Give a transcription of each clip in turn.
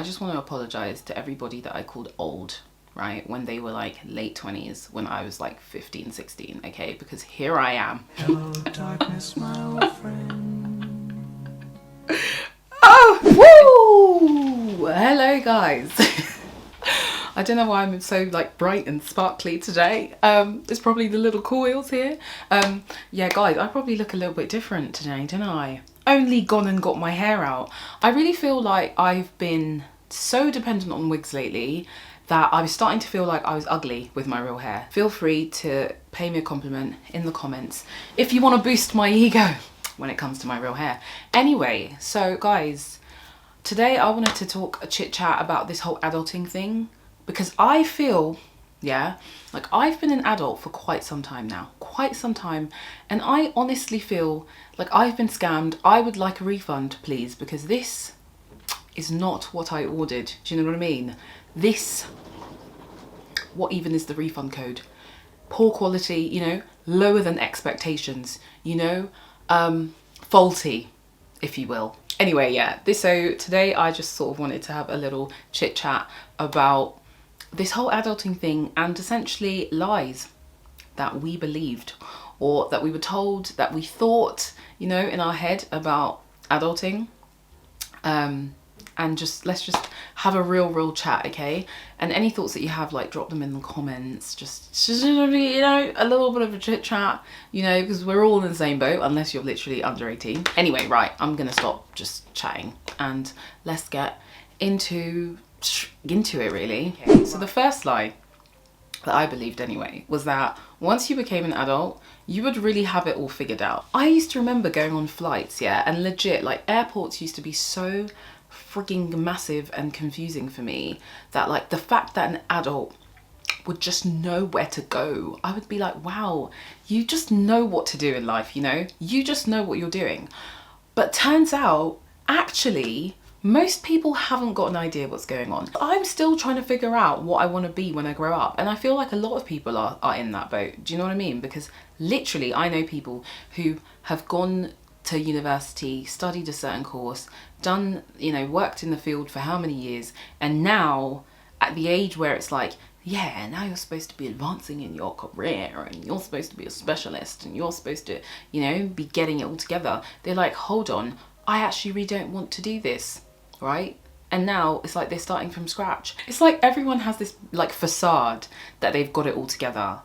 I just want to apologize to everybody that I called old, right, when they were like late 20s, when I was like 15, 16, okay, because here I am. Hello darkness, my old friend. Oh, woo! Hello guys. I don't know why I'm so like bright and sparkly today. It's probably the little coils here. Yeah guys, I probably look a little bit different today, don't I? Only gone and got my hair out. I really feel like I've been so dependent on wigs lately that I was starting to feel like I was ugly with my real hair. Feel free to pay me a compliment in the comments if you want to boost my ego when it comes to my real hair. Anyway, so guys, today I wanted to talk a chit chat about this whole adulting thing, because I feel, yeah, like I've been an adult for quite some time now, and I honestly feel like I've been scammed. I would like a refund, please, because this is not what I ordered. Do you know what I mean? This, what even is the refund code? Poor quality, you know, lower than expectations, you know, faulty, if you will. Anyway, yeah, so today I just sort of wanted to have a little chit chat about this whole adulting thing and essentially lies that we believed, or that we were told, that we thought, you know, in our head about adulting. And let's just have a real chat, okay? And any thoughts that you have, like, drop them in the comments. Just you know, a little bit of a chit chat, you know, because we're all in the same boat unless you're literally under 18. Anyway, right, I'm gonna stop just chatting and let's get into it really. Okay, so the first lie that I believed anyway was that once you became an adult, you would really have it all figured out. I used to remember going on flights, yeah, and legit, like, airports used to be so frigging massive and confusing for me that, like, the fact that an adult would just know where to go, I would be like, wow, you just know what to do in life, you know? You just know what you're doing. But turns out, actually, most people haven't got an idea what's going on. I'm still trying to figure out what I want to be when I grow up. And I feel like a lot of people are in that boat. Do you know what I mean? Because literally I know people who have gone to university, studied a certain course, done, you know, worked in the field for how many years, and now at the age where it's like, yeah, now you're supposed to be advancing in your career and you're supposed to be a specialist and you're supposed to, you know, be getting it all together. They're like, hold on, I actually really don't want to do this, right? And now it's like they're starting from scratch. It's like everyone has this like facade that they've got it all together,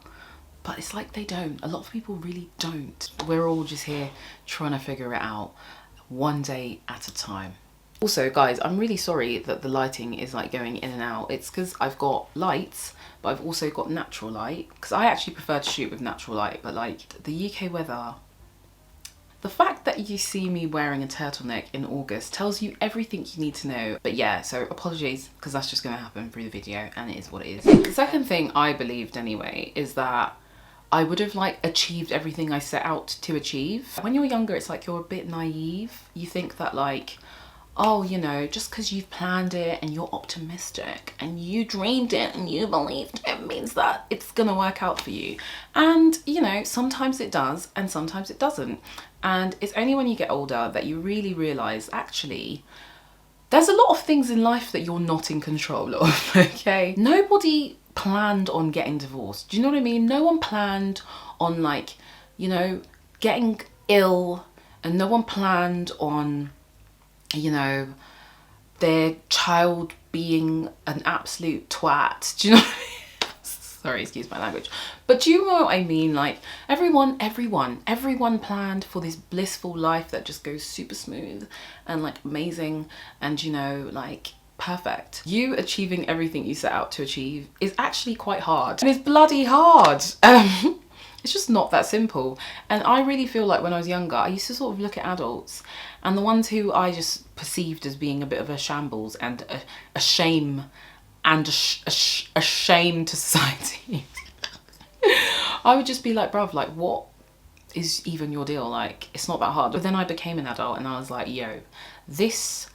but it's like they don't. A lot of people really don't. We're all just here trying to figure it out one day at a time. Also, guys, I'm really sorry that the lighting is like going in and out. It's because I've got lights, but I've also got natural light, because I actually prefer to shoot with natural light. But like the UK weather, the fact that you see me wearing a turtleneck in August tells you everything you need to know. But yeah, so apologies, because that's just going to happen through the video, and it is what it is. The second thing I believed anyway is that I would have like achieved everything I set out to achieve. When you're younger, it's like you're a bit naive. You think that like, oh, you know, just because you've planned it and you're optimistic and you dreamed it and you believed it means that it's gonna work out for you. And, you know, sometimes it does and sometimes it doesn't. And it's only when you get older that you really realise, actually, there's a lot of things in life that you're not in control of, okay? Nobody planned on getting divorced. Do you know what I mean? No one planned on, like, you know, getting ill, and no one planned on, you know, their child being an absolute twat. Do you know what I mean? Sorry, excuse my language. But do you know what I mean? Like, everyone planned for this blissful life that just goes super smooth and like amazing and, you know, like perfect. You achieving everything you set out to achieve is actually quite hard. And it's bloody hard. It's just not that simple. And I really feel like when I was younger, I used to sort of look at adults, and the ones who I just perceived as being a bit of a shambles and a shame and a shame to society. I would just be like, bruv, like, what is even your deal? Like, it's not that hard. But then I became an adult and I was like, yo, this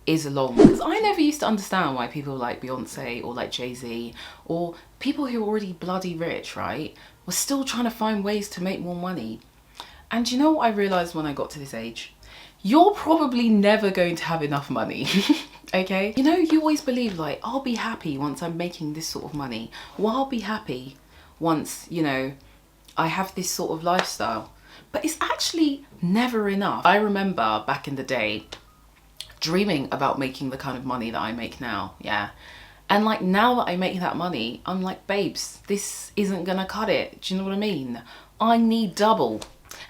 is long. Because I never used to understand why people like Beyonce or like Jay-Z or people who are already bloody rich, right, were still trying to find ways to make more money. And you know what I realized when I got to this age? You're probably never going to have enough money. Okay, you know, you always believe like, I'll be happy once I'm making this sort of money, or I'll be happy once, you know, I have this sort of lifestyle. But it's actually never enough. I remember back in the day dreaming about making the kind of money that I make now, yeah. And like, now that I make that money, I'm like, babes, this isn't gonna cut it. Do you know what I mean? I need double.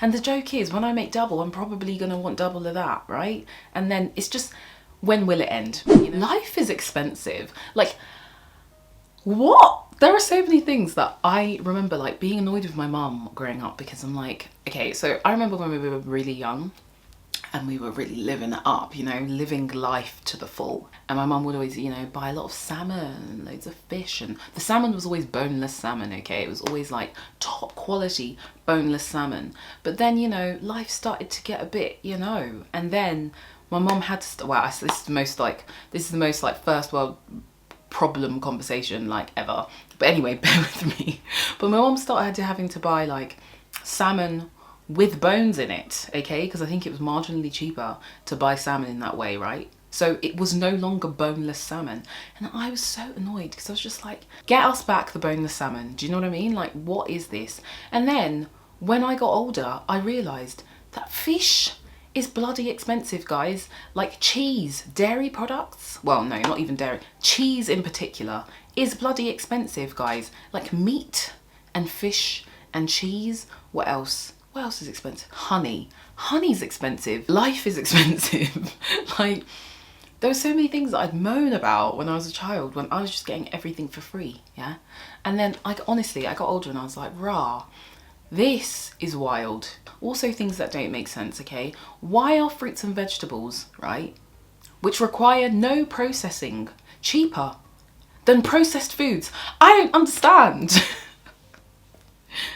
And the joke is, when I make double, I'm probably gonna want double of that, right? And then it's just, when will it end? You know? Life is expensive. Like, what? There are so many things that I remember like being annoyed with my mum growing up, because I'm like, okay, so I remember when we were really young and we were really living it up, you know, living life to the full. And my mum would always, you know, buy a lot of salmon, loads of fish, and the salmon was always boneless salmon, okay? It was always like top quality boneless salmon. But then, you know, life started to get a bit, you know, and then my mum had to, wow, this is the most like first world problem conversation like ever. But anyway, bear with me. But my mum started having to buy like salmon with bones in it, okay? Because I think it was marginally cheaper to buy salmon in that way, right? So it was no longer boneless salmon. And I was so annoyed, because I was just like, get us back the boneless salmon. Do you know what I mean? Like, what is this? And then when I got older, I realised that fish is bloody expensive, guys. Like cheese, dairy products, well, no, not even dairy, cheese in particular is bloody expensive, guys. Like meat and fish and cheese. What else? What else is expensive? Honey. Honey's expensive. Life is expensive. Like, there were so many things that I'd moan about when I was a child, when I was just getting everything for free, yeah? And then, like, honestly, I got older and I was like, rah, this is wild. Also things that don't make sense, okay? Why are fruits and vegetables, right, which require no processing, cheaper than processed foods? I don't understand.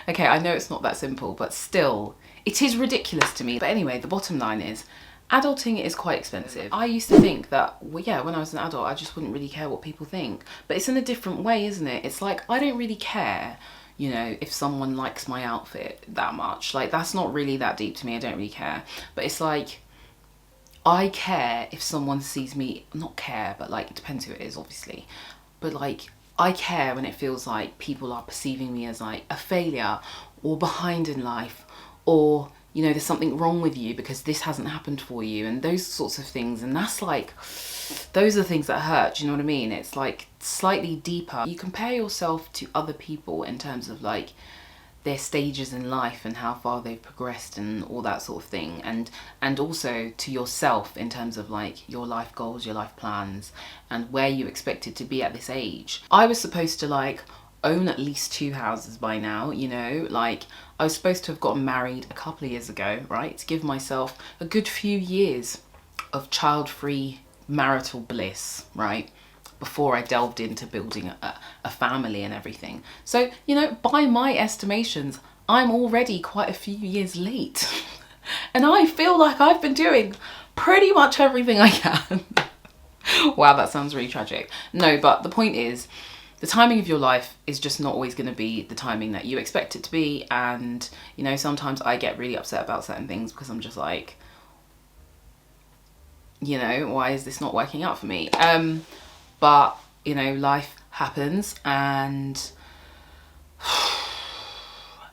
Okay, I know it's not that simple, but still, it is ridiculous to me. But anyway, the bottom line is, adulting is quite expensive. I used to think that, well, yeah, when I was an adult, I just wouldn't really care what people think. But it's in a different way, isn't it? It's like, I don't really care, you know, if someone likes my outfit that much. Like, that's not really that deep to me. I don't really care. But it's like, I care if someone sees me, not care, but like, it depends who it is, obviously. But like, I care when it feels like people are perceiving me as like a failure or behind in life, or, you know, there's something wrong with you because this hasn't happened for you, and those sorts of things. And that's like, those are the things that hurt, do you know what I mean? It's like slightly deeper. You compare yourself to other people in terms of like their stages in life and how far they've progressed and all that sort of thing, and also to yourself in terms of like your life goals, your life plans, and where you expected to be at this age. I was supposed to like own at least 2 houses by now, you know, like I was supposed to have gotten married a couple of years ago, right, to give myself a good few years of child-free marital bliss, right, before I delved into building a family and everything. So, you know, by my estimations, I'm already quite a few years late. And I feel like I've been doing pretty much everything I can. Wow, that sounds really tragic. No, but the point is, the timing of your life is just not always going to be the timing that you expect it to be. And, you know, sometimes I get really upset about certain things because I'm just like, you know, why is this not working out for me? But, you know, life happens, and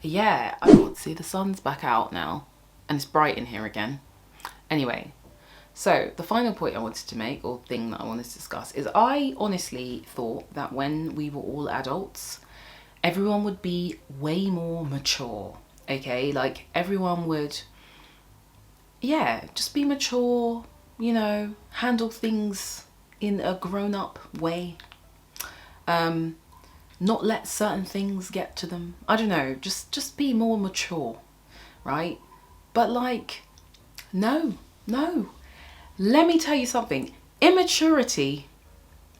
yeah, I want to see the sun's back out now and it's bright in here again. Anyway, so the final point I wanted to make, or thing that I wanted to discuss, is I honestly thought that when we were all adults, everyone would be way more mature, okay? Like, everyone would, yeah, just be mature, you know, handle things in a grown-up way, not let certain things get to them. I don't know, just be more mature, right? But like, no, let me tell you something. Immaturity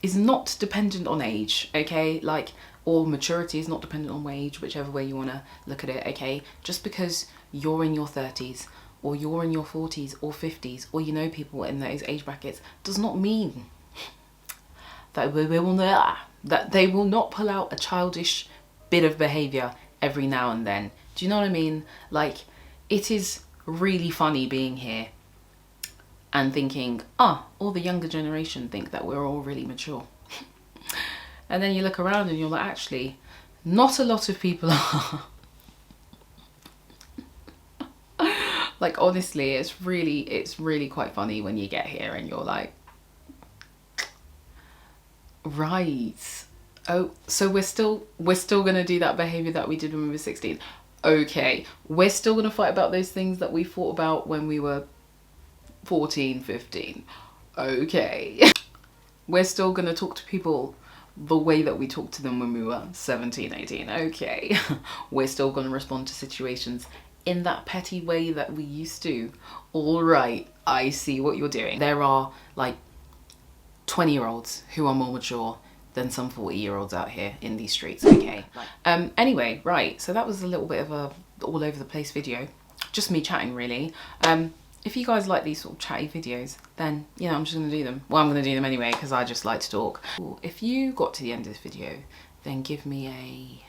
is not dependent on age, okay? Like, or maturity is not dependent on age, whichever way you want to look at it, okay? Just because you're in your 30s or you're in your 40s or 50s, or you know people in those age brackets, does not mean that they will not pull out a childish bit of behaviour every now and then. Do you know what I mean? Like, it is really funny being here and thinking, oh, all the younger generation think that we're all really mature. And then you look around and you're like, actually, not a lot of people are. Like, honestly, it's really quite funny when you get here and you're like, right. Oh, so we're still gonna do that behavior that we did when we were 16. Okay, we're still gonna fight about those things that we fought about when we were 14, 15. Okay. We're still gonna talk to people the way that we talked to them when we were 17, 18. Okay. We're still gonna respond to situations in that petty way that we used to. All right, I see what you're doing. There are like 20-year-olds who are more mature than some 40-year-olds out here in these streets, okay? Anyway, right, so that was a little bit of a all over the place video. Just me chatting, really. If you guys like these sort of chatty videos, then, you know, I'm just gonna do them. Well, I'm gonna do them anyway, because I just like to talk. If you got to the end of this video, then give me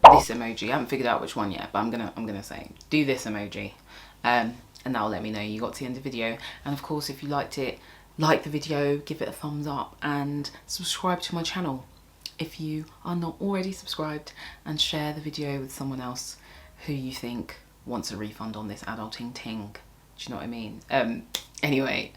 this emoji. I haven't figured out which one yet, but I'm gonna say, do this emoji. And that'll let me know you got to the end of the video. And of course, if you liked it, like the video, give it a thumbs up, and subscribe to my channel if you are not already subscribed, and share the video with someone else who you think wants a refund on this adulting ting. Do you know what I mean? Anyway,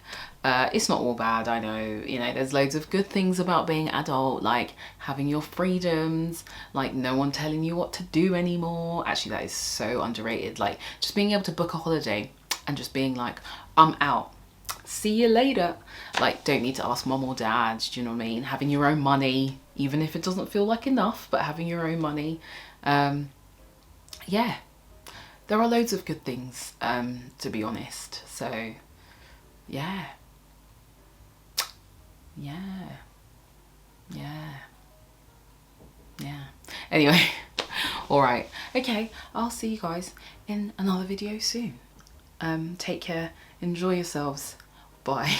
it's not all bad, I know. You know, there's loads of good things about being adult, like having your freedoms, like no one telling you what to do anymore. Actually, that is so underrated. Like just being able to book a holiday and just being like, I'm out, see you later. Like, don't need to ask mom or dad. Do you know what I mean? Having your own money, even if it doesn't feel like enough, but having your own money. Yeah, there are loads of good things, to be honest. So yeah, anyway. All right, okay, I'll see you guys in another video soon. Take care, enjoy yourselves, bye.